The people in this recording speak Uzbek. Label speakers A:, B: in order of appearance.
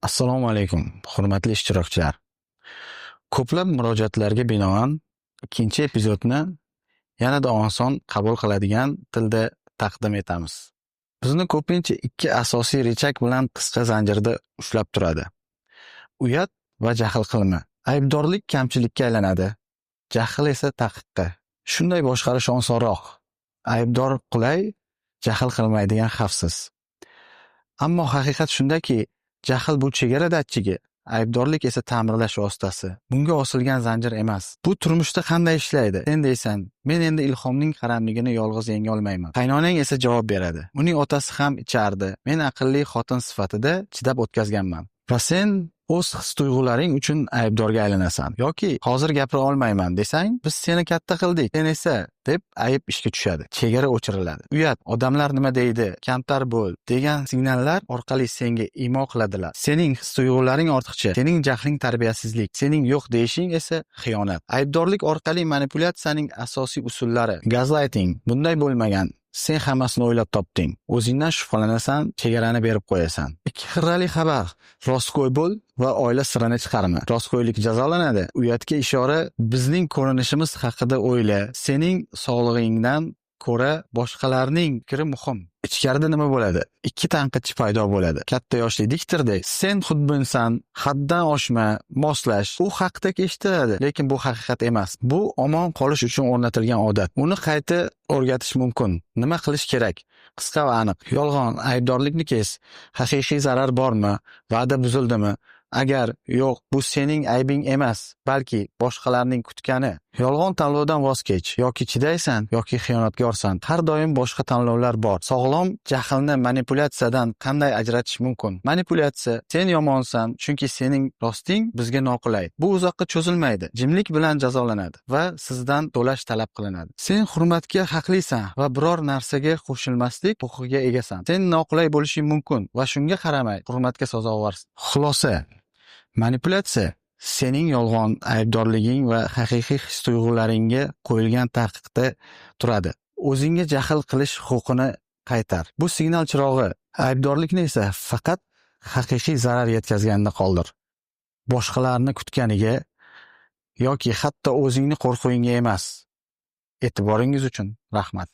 A: Assalomu alaykum, hurmatli ishtirokchilar. Ko'plab murojaatlarga binoan ikkinchi epizodni yanada oson qabul qiladigan tilda taqdim etamiz. Bizni ko'pincha ikki asosiy rechak bilan qisqa zanjirda ushlab turadi. Uyat va jahl qilma. Aybdorlik kamchilikka aylanadi, jahl esa taqiqqa. Shunday boshqarish osonroq. Aybdor qulay, jahl qilmaydigan xavfsiz. Ammo haqiqat shundaki, jahl bu chegara datchigi, aybdorlik esa ta'mirlash vositasi. Bunga osilgan zanjir emas. Bu turmushda qanday ishlaydi? Sen deysan, men endi Ilhomning qaramligini yolg'iz yenga olmayman. Qaynonang esa javob beradi. Uning otasi ham ichardi. Men aqlli xotin sifatida chidab o'tkazganman. Va sen o'z his-tuyg'ularing uchun aybdorga aylanasan. Yoki hozir gapira olmayman desang, biz seni katta qildik. Sen esa deb ayb ishga tushadi. Chegara o'chiriladi. Uyat, odamlar nima deydi, kamtar bo'l degan signallar orqali senga imo qiladilar. Sening his-tuyg'ularing ortiqcha, sening jahling tarbiyasizlik, sening yo'q deyishing esa xiyonat. Aybdorlik orqali manipulyatsiyaning asosiy usullari. Gaslighting. Bunday bo'lmagan. Sen hammasini o'ylab topding. O'zingdan shubhalanasan, chegarani berib qo'yasan. Ikki xirrali xabar. Rostgo'y bo'l va oila sirini chiqarma. Rostgo'ylik jazolanadi. Uyatga ishora, bizning ko'rinishimiz haqida o'yla. Sening sog'lig'ingdan ko'ra boshqalarning fikri muhim. Ichkarida nima bo'ladi? Ikki tanqidchi paydo bo'ladi. Katta yoshli diktorday, sen xudbinsan, haddan oshma, moslash. U haqdek eshitiladi, lekin bu haqiqat emas. Bu omon qolish uchun o'rnatilgan odat. Uni qayta o'rgatish mumkin. Nima qilish kerak? Qisqa va aniq. Yolg'on, aybdorlikni kes. Haqiqiy zarar bormi? Va'da buzildimi? Agar yo'q, bu sening aybing emas, balki boshqalarning kutgani. Yolg'on tanlovdan voz kech. Yoki chidaysan, yoki xiyonatkorsan. Har doim boshqa tanlovlar bor. Sog'lom jahlni manipulyatsiyadan qanday ajratish mumkin? Manipulyatsiya, sen yomonsan, chunki sening rosting bizga noqulay. Bu uzoqqa cho'zilmaydi. Jimlik bilan jazolanadi va sizdan to'lash talab qilinadi. Sen hurmatga haqlisan va biror narsaga qo'shilmaslik huquqiga egasan. Sen noqulay bo'lishing mumkin va shunga qaramay hurmatga sazovorsan. Xulosa: manipulyatsiya sening yolg'on, aybdorliging va haqiqiy his-tuyg'ularingga qo'yilgan taqiqda turadi. O'zingga jahl qilish huquqini qaytar. Bu signal chirog'i. Aybdorlikni esa faqat haqiqiy zarar yetkazganda qoldir. Boshqalarni kutganiga yoki hatto o'zingni qo'rquvingga emas. E'tiboringiz uchun rahmat.